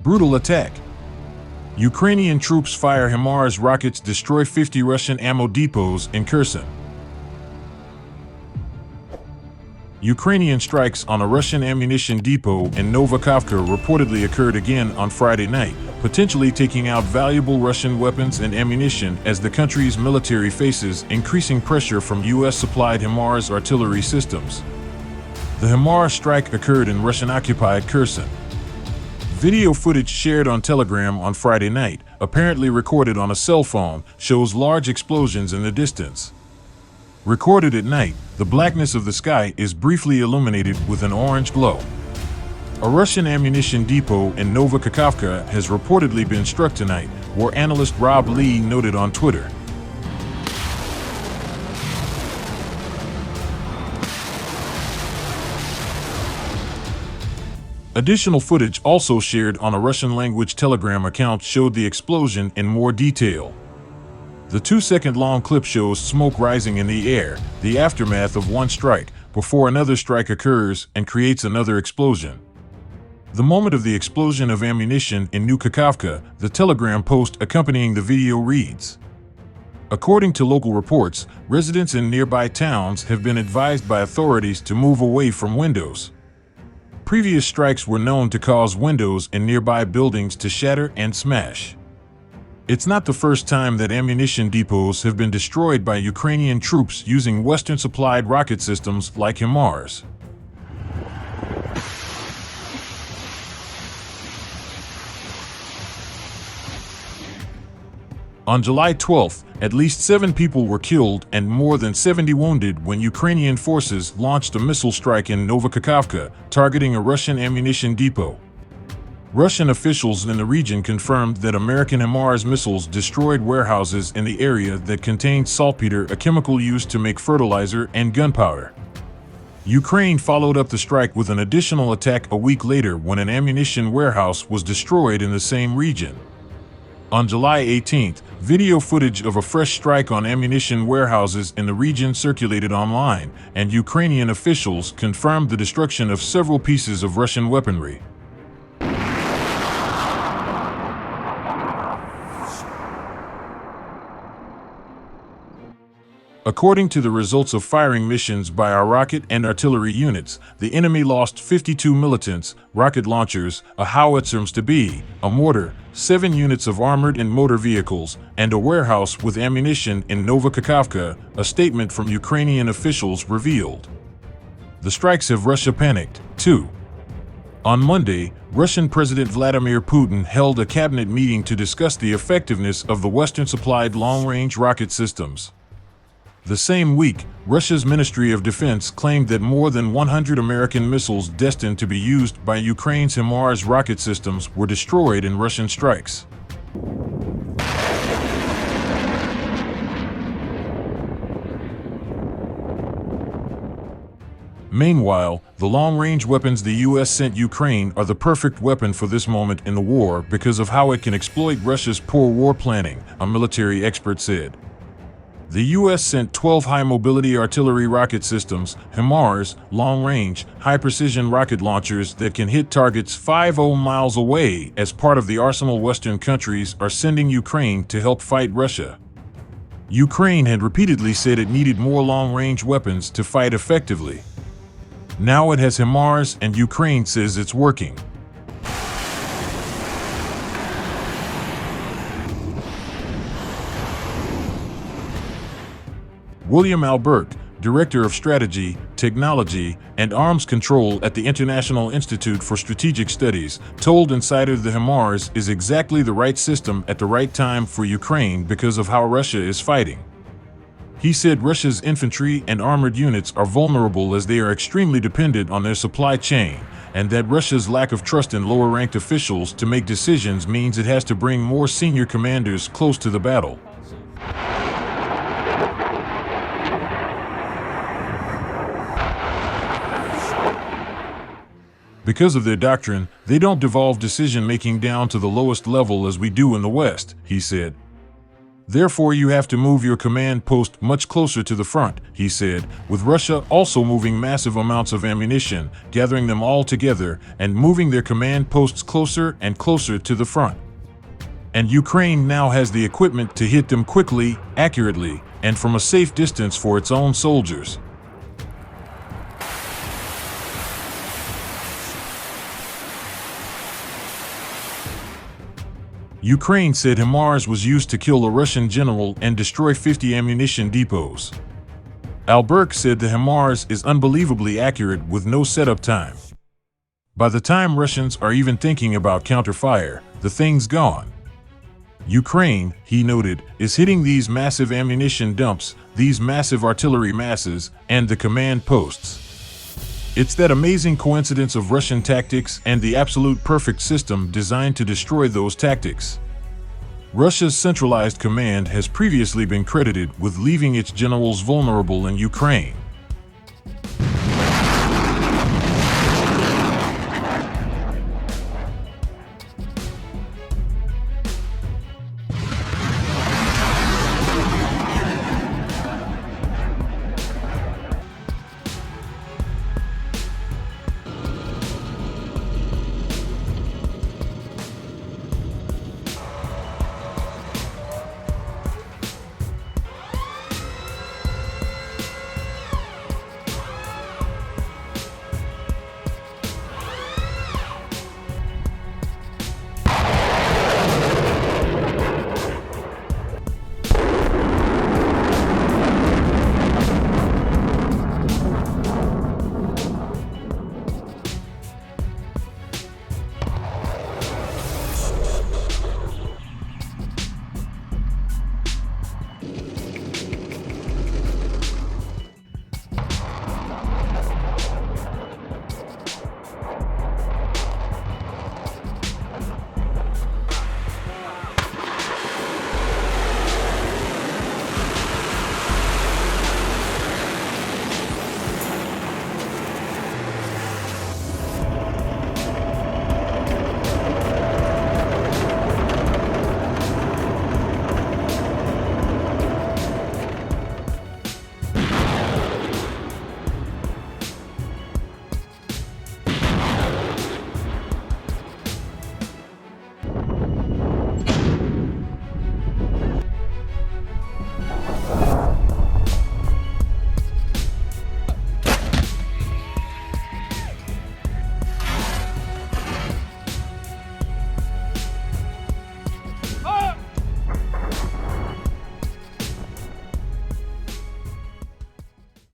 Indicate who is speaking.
Speaker 1: Brutal attack. Ukrainian troops fire HIMARS rockets destroy 50 Russian ammo depots in Kherson. Ukrainian strikes on a Russian ammunition depot in Novakhovka reportedly occurred again on Friday night, potentially taking out valuable Russian weapons and ammunition as the country's military faces increasing pressure from U.S.-supplied HIMARS artillery systems. The HIMARS strike occurred in Russian-occupied Kherson. Video footage shared on Telegram on Friday night, apparently recorded on a cell phone, shows large explosions in the distance. Recorded at night, the blackness of the sky is briefly illuminated with an orange glow. A Russian ammunition depot in Novakhovka has reportedly been struck tonight, war analyst Rob Lee noted on Twitter. Additional footage also shared on a Russian-language Telegram account showed the explosion in more detail. The 2-second-long clip shows smoke rising in the air, the aftermath of one strike, before another strike occurs and creates another explosion. The moment of the explosion of ammunition in Novakhovka, the Telegram post accompanying the video reads. According to local reports, residents in nearby towns have been advised by authorities to move away from windows. Previous strikes were known to cause windows in nearby buildings to shatter and smash. It's not the first time that ammunition depots have been destroyed by Ukrainian troops using Western-supplied rocket systems like HIMARS. On July 12, at least 7 people were killed and more than 70 wounded when Ukrainian forces launched a missile strike in Novakhovka, targeting a Russian ammunition depot. Russian officials in the region confirmed that American HIMARS missiles destroyed warehouses in the area that contained saltpeter, a chemical used to make fertilizer, and gunpowder. Ukraine followed up the strike with an additional attack a week later when an ammunition warehouse was destroyed in the same region. On July 18, video footage of a fresh strike on ammunition warehouses in the region circulated online, and Ukrainian officials confirmed the destruction of several pieces of Russian weaponry. According to the results of firing missions by our rocket and artillery units, the enemy lost 52 militants, rocket launchers, a howitzer MSTB, a mortar, 7 units of armored and motor vehicles, and a warehouse with ammunition in Novakhovka, a statement from Ukrainian officials revealed. The strikes have Russia panicked, too. On Monday, Russian President Vladimir Putin held a cabinet meeting to discuss the effectiveness of the Western-supplied long-range rocket systems. The same week, Russia's Ministry of Defense claimed that more than 100 American missiles destined to be used by Ukraine's HIMARS rocket systems were destroyed in Russian strikes. Meanwhile, the long-range weapons the U.S. sent Ukraine are the perfect weapon for this moment in the war because of how it can exploit Russia's poor war planning, a military expert said. The U.S. sent 12 high-mobility artillery rocket systems, HIMARS, long-range, high-precision rocket launchers that can hit targets 50 miles away as part of the arsenal Western countries are sending Ukraine to help fight Russia. Ukraine had repeatedly said it needed more long-range weapons to fight effectively. Now it has HIMARS and Ukraine says it's working. William Albert, Director of Strategy, Technology, and Arms Control at the International Institute for Strategic Studies, told Insider the HIMARS is exactly the right system at the right time for Ukraine because of how Russia is fighting. He said Russia's infantry and armored units are vulnerable as they are extremely dependent on their supply chain, and that Russia's lack of trust in lower-ranked officials to make decisions means it has to bring more senior commanders close to the battle. Because of their doctrine, they don't devolve decision-making down to the lowest level as we do in the West, he said. Therefore, you have to move your command post much closer to the front, he said, with Russia also moving massive amounts of ammunition, gathering them all together, and moving their command posts closer and closer to the front. And Ukraine now has the equipment to hit them quickly, accurately, and from a safe distance for its own soldiers. Ukraine said HIMARS was used to kill a Russian general and destroy 50 ammunition depots. Alberg said the HIMARS is unbelievably accurate with no setup time. By the time Russians are even thinking about counterfire, the thing's gone. Ukraine, he noted, is hitting these massive ammunition dumps, these massive artillery masses, and the command posts. It's that amazing coincidence of Russian tactics and the absolute perfect system designed to destroy those tactics. Russia's centralized command has previously been credited with leaving its generals vulnerable in Ukraine.